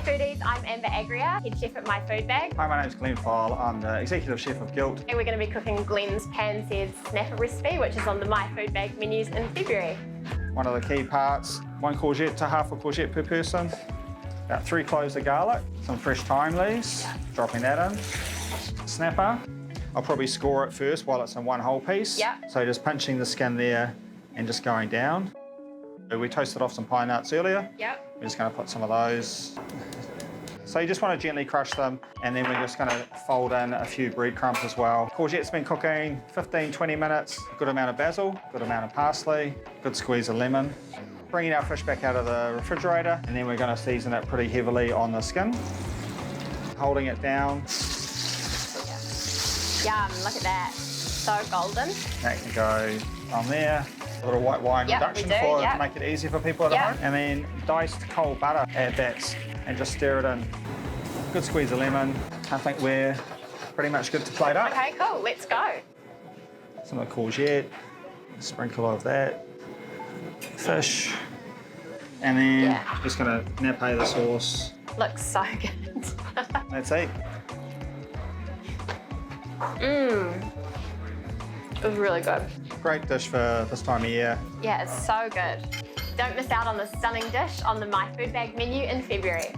foodies, I'm Amber Agria, head chef at My Food Bag. Hi, my name's Glenn File. I'm the executive chef of Gilt. And we're going to be cooking Glenn's Pan-Seared Snapper recipe, which is on the My Food Bag menus in February. One of the key parts, 1 courgette to half a courgette per person, about 3 cloves of garlic, some fresh thyme leaves, dropping that in. Snapper, I'll probably score it first while it's in one whole piece. Yep. So just pinching the skin there and just going down. We toasted off some pine nuts earlier. Yep. We're just going to put some of those. So you just want to gently crush them, and then we're just going to fold in a few breadcrumbs as well. Courgette's been cooking 15-20 minutes. Good amount of basil, good amount of parsley, good squeeze of lemon. Bringing our fish back out of the refrigerator, and then we're going to season it pretty heavily on the skin. Holding it down. Yum, look at that. So golden. That can go on there. A little white wine reduction to make it easier for people at home. And then diced cold butter, add that and just stir it in. Good squeeze of lemon. I think we're pretty much good to plate up. Okay, cool, let's go. Some of the courgette, sprinkle of that. Fish. And then just gonna nappe the sauce. Looks so good. Let's eat. Mmm. It was really good. Great dish for this time of year. Yeah, it's so good. Don't miss out on this stunning dish on the My Food Bag menu in February.